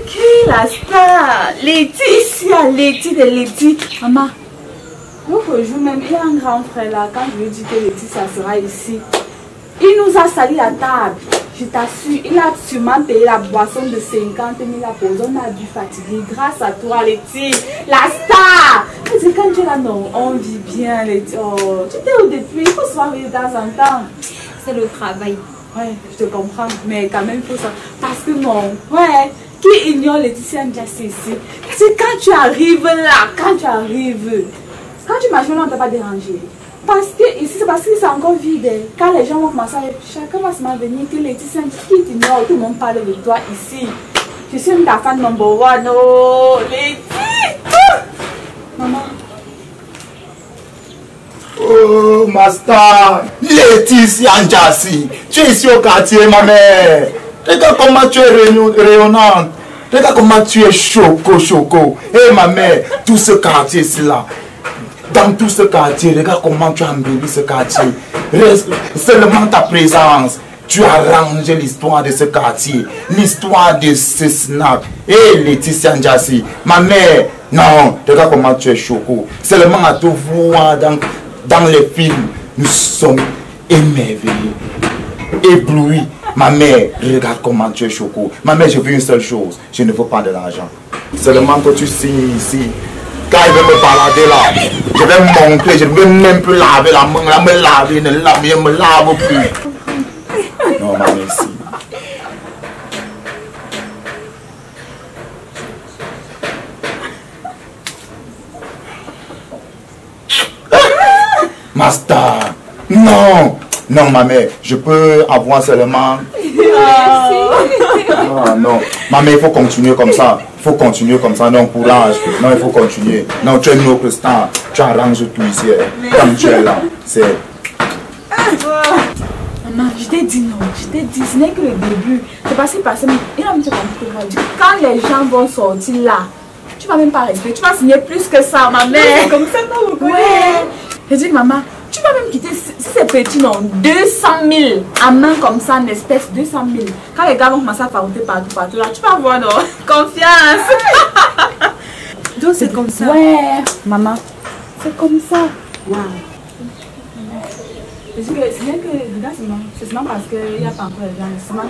Qui la star? Laetitia, Letty. Maman, l'autre jour même, il y a un grand frère là, quand je lui ai dit que Laetitia sera ici, il nous a sali à table. Je t'assure, il a sûrement payé la boisson de 50 000 à pause. On a dû fatiguer grâce à toi, Letty. La star! C'est quand tu es là, non, on vit bien, Letty. Oh, tu t'es au depuis, il faut se voir de temps en temps. C'est le travail. Ouais, je te comprends, mais quand même, il faut ça. Parce que non, ouais, qui ignore Laetitia Ndiassé ici? C'est quand tu arrives là, quand tu marches là, on ne t'a pas dérangé. Parce que ici, c'est parce que c'est encore vide. Quand les gens vont commencer à... Chacun va se venir que Laetitia Ndiassé, qui t'ignore, tout le monde parle de toi ici. Je suis ta fan number one. Oh, Letty! Maman. Oh, ma star, Laetitia Ndiassé, tu es ici au quartier, ma mère. Regarde comment tu es rayonnante. Regarde comment tu es choco. Eh, ma mère, tout ce quartier-ci là. Dans tout ce quartier, regarde comment tu as embelli ce quartier. Seulement ta présence. Tu as rangé l'histoire de ce quartier. L'histoire de ce snack. Eh, Laetitia Ndiassé, ma mère, non, regarde comment tu es choco. Seulement à te voir dans les films, nous sommes émerveillés, éblouis. Ma mère, regarde comment tu es choco. Ma mère, je veux une seule chose. Je ne veux pas de l'argent. Seulement que tu signes ici. Quand il veut me balader là, je vais me montrer. Je ne veux même plus laver la main. Je me lave plus. Non, ma merci. Master, non. Non, ma mère, je peux avoir seulement... Ah, non, ma mère, il faut continuer comme ça. Non, courage. Non, il faut continuer. Non, tu es une autre star. Tu arranges tout ici. Comme tu es là. C'est... Maman, je t'ai dit non. Ce n'est que le début. C'est parce qu'il passait... Il a mis quand les gens vont sortir là, tu vas même pas rester. Tu vas signer plus que ça, ma mère. C'est comme ça, non? Ouais. Je dis, maman, tu vas même quitter, si c'est petit, non, 200 000 à main comme ça, en espèce, 200 000. Quand les gars vont commencer à farouter partout là, tu vas voir, non, confiance. Donc c'est comme ça. Ouais, maman, c'est comme ça. Waouh. Je dis que c'est bien que, c'est seulement parce qu'il n'y a pas encore les gens.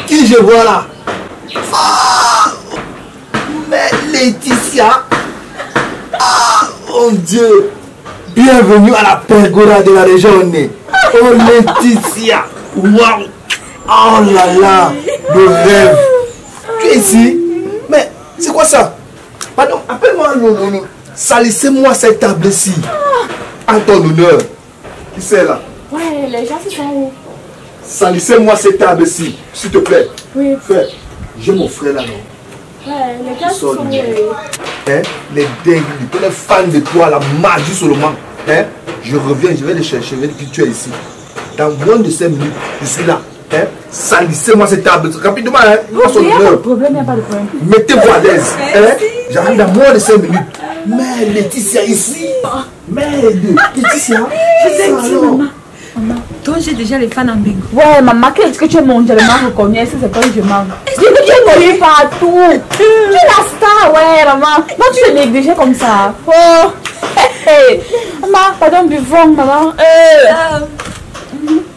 Qui je vois là? Ah, mais Laetitia. Ah, mon Dieu. Bienvenue à la pergola de la région. Oh Laetitia. Waouh. Oh là là. Le rêve. Tu es ici? Mais c'est quoi ça? Pardon, appelle-moi non. Salissez-moi cette table-ci. En ton honneur. Qui c'est là? Ouais, les gens se sont où? Salissez-moi cette table-ci, s'il te plaît. Oui. Frère, j'ai mon frère là, non? Ouais, les gars sont où? Hein? Les dingues, les fans de toi, la magie seulement. Hein? Je reviens, je vais les chercher, je vais dire que tu es ici. Dans moins de 5 minutes, je suis là. Hein? Salissez-moi cette table, rapidement. Hein? Il n'y a pas de problème, il n'y a pas de problème. Mettez-vous à l'aise. Hein? J'arrive dans moins de 5 minutes. Mais Laetitia ici. Mais Laetitia. Je t'ai dit, maman. Maman, toi j'ai déjà les fans en bingo. Ouais, maman, qu'est-ce que tu es mondialement reconnue? Est-ce que c'est pas que je manque? Dis que tu es connue partout. Tu es la star, ouais, maman. Non, tu es négligée comme ça. Oh. Hey. Maman, pardon, buvons, maman.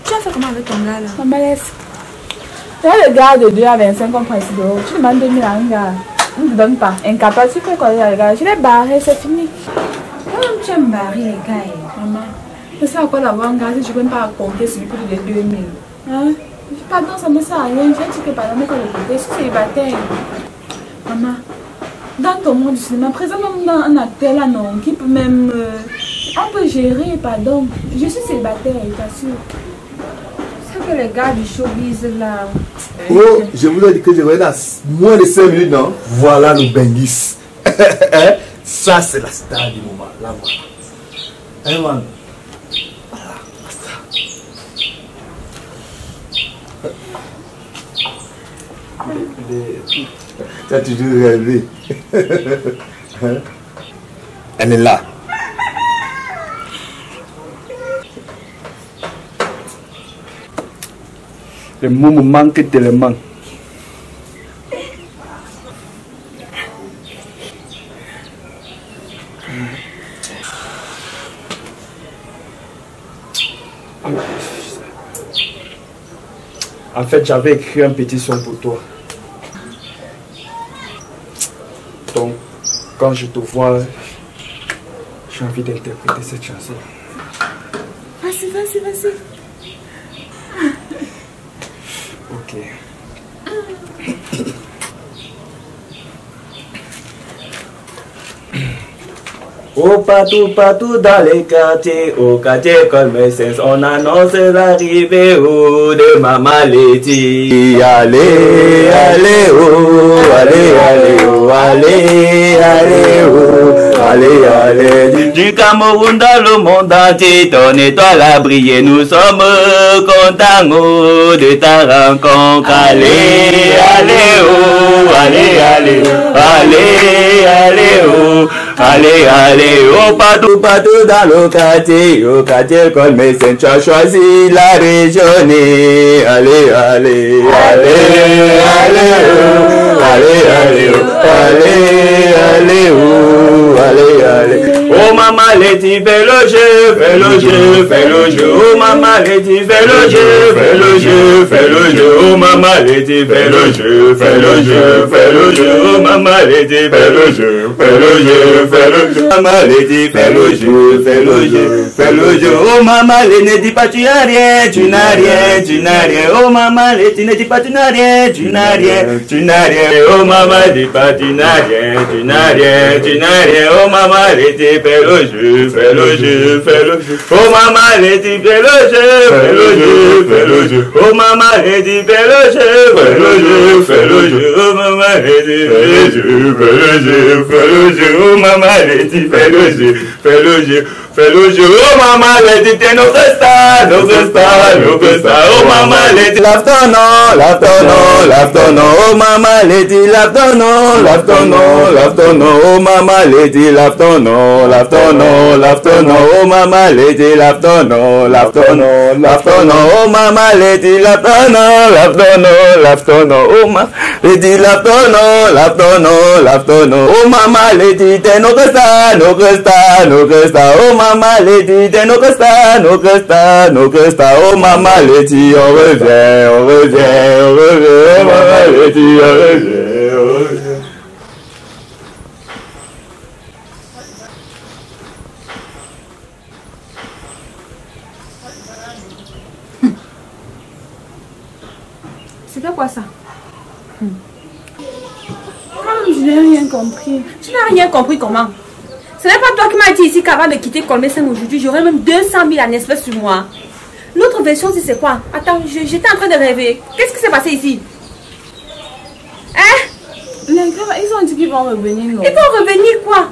Tu as fait comment avec ton gars là? Maman, laisse. Tu as le gars de 2 à 25 qu'on prend ici dehors. Tu demandes 2000 à un gars. On ne te donne pas. Incapable, tu peux connaître le gars. Je l'ai barré, c'est fini. Tu aimes barrer les gars. Maman. Je sais à quoi l'avoir un gars si je ne peux pas compter celui qui est de 2000. Hein? Pardon, ça ne me sert à rien. Je dis que pardon, mais quand le côté, je suis célibataire. Maman, dans ton monde du cinéma, présente-moi un acteur là, non, qui peut même. On peut gérer, pardon. Je suis célibataire, t'assure. C'est que les gars du showbiz là. Oh, je vous ai dit que je vais dans moins de 5 minutes, non? Voilà le Bengis. Ça, c'est la star du moment. Là, voilà. Hein, man? Voilà, la star. Tu as toujours rêvé. Elle est là. Les mots me manquent tellement. En fait, j'avais écrit un petit son pour toi. Donc, quand je te vois, j'ai envie d'interpréter cette chanson. Vas-y, vas-y, vas-y. Ok. Oh, partout, partout dans les quartiers, au quartier Colmessens, on annonce l'arrivée de Maman Letty. Allez, allez, oh, allez, allez, oh, allez, allez, oh, allez, allez. Du Cameroun dans le monde entier, ton étoile a brillé, nous sommes contents oh, de ta rencontre. Allez, allez, oh, allez, allez, oh, allez, allez, oh. Allez, allez, oh, partout, partout dans le quartier, au quartier Colmessens, tu as choisi la région. Allez, allez, allez, allez, oh, allez, allez, oh, allez, allez, oh, allez, allez. Oh, Maman Letty, fais le jeu, fais le jeu, fais le jeu. Oh, Maman Letty, fais le jeu, fais le jeu, fais le jeu. Oh, Maman Letty, fais le jeu, fais le jeu, fais le jeu. Oh, Maman Letty, fais le jeu, fais le jeu, fais le jeu. Maman Letty, fais le jeu, fais le jeu, fais le jeu. Oh, Maman Letty, ne dis pas tu n'as rien, tu n'as rien, tu n'as rien. Oh, Maman Letty, ne dis pas tu n'as rien, tu n'as rien, tu n'as rien. Oh, Maman, dis pas tu n'as rien, tu n'as rien, tu n'as rien. Oh, Maman Letty, fais le jeu, fais le jeu, fais le jeu. Oh, Maman Letty, fais le jeu, fais le jeu, fais le jeu. Oh, Maman Letty, fais le jeu, fais le jeu, fais le jeu. Oh, Maman Letty, fais le jeu, fais le jeu, fais le jeu. Oh, Maman Letty, fais le jeu, fais le jeu, fais le jeu. Oh, Maman Letty, t'es notre star, notre star, notre star. Oh, Maman Letty, lave ton nom, lave ton nom, lave ton nom. Oh, Maman Letty, lave ton nom, lave ton nom, lave ton nom. Oh, Maman Letty, lave ton nom, lave ton nom, lave ton nom. Oh, Maman Letty, lave ton nom, lave ton nom, lave ton nom. Oh, Maman Letty, lave ton nom, lave ton nom, lave ton nom. Oh, Maman Letty, lave ton nom, lave ton nom, lave ton nom. Oh, Maman Letty, t'es notre star, notre star, notre star. Oh, Maman Letty, t'es notre star, notre star, notre star. Oh, Maman Letty, on revient, on revient, on revient. Oh, Maman Letty, on revient, on revient. C'était quoi ça? Je n'ai rien compris. Tu n'as rien compris comment? Ce n'est pas toi qui m'as dit ici qu'avant de quitter Colmessens aujourd'hui, j'aurais même 200 000 en espèces sur moi. L'autre version, c'est quoi? Attends, j'étais en train de rêver. Qu'est-ce qui s'est passé ici? Hein? Les gars, ils ont dit qu'ils vont revenir. Non? Ils vont revenir quoi?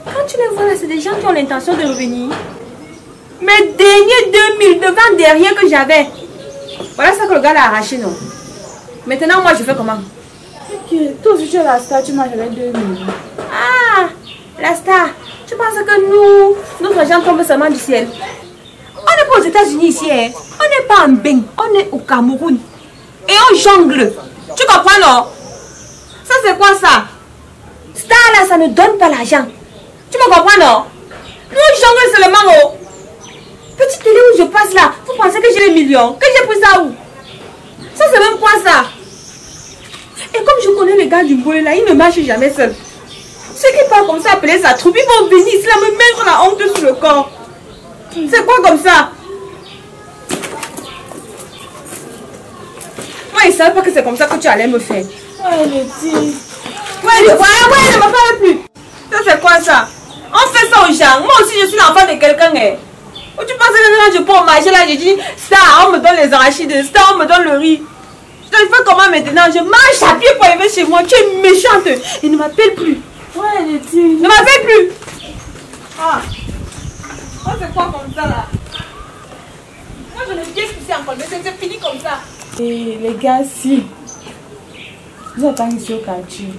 Quand tu les vois là, c'est des gens qui ont l'intention de revenir. Mes derniers 2000 devant derrière que j'avais. Voilà ça que le gars l'a arraché, non? Maintenant, moi, je fais comment? Ok, toi aussi tu es la star, tu m'as j'avais 2000. Ah, la star. Tu penses que nous, notre argent tombe seulement du ciel? On n'est pas aux États-Unis ici, hein? On n'est pas en Beng, on est au Cameroun. Et on jongle. Tu comprends, non? Ça, c'est quoi ça? Star là, ça ne donne pas l'argent. Tu me comprends, non? Nous, on jongle seulement au. Petite télé où je passe là, vous pensez que j'ai les millions? Que j'ai pris ça où? Ça, c'est même quoi ça? Et comme je connais les gars du boulot là, ils ne marchent jamais seuls. Ceux qui parlent comme ça, appeler sa troupe, ils vont venir ici là, me mettre la honte sur le corps. C'est quoi comme ça? Moi, ils ne savaient pas que c'est comme ça que tu allais me faire. Ouais, Letty. Ouais, ne me parle plus. Ça, c'est quoi ça? On fait ça aux gens. Moi aussi, je suis l'enfant de quelqu'un. Où tu penses que je peux au marché là, je dis, ça, on me donne les arachides, ça, on me donne le riz. Je te fais comment maintenant? Je marche à pied pour arriver chez moi. Tu es méchante. Et ne m'appelle plus. Ouais, Letty. Ne m'appelle plus. Ah. On fait quoi comme ça là? Moi, je ne viens plus ici encore, mais c'est fini comme ça. Et les gars, si vous attendez ici au quartier,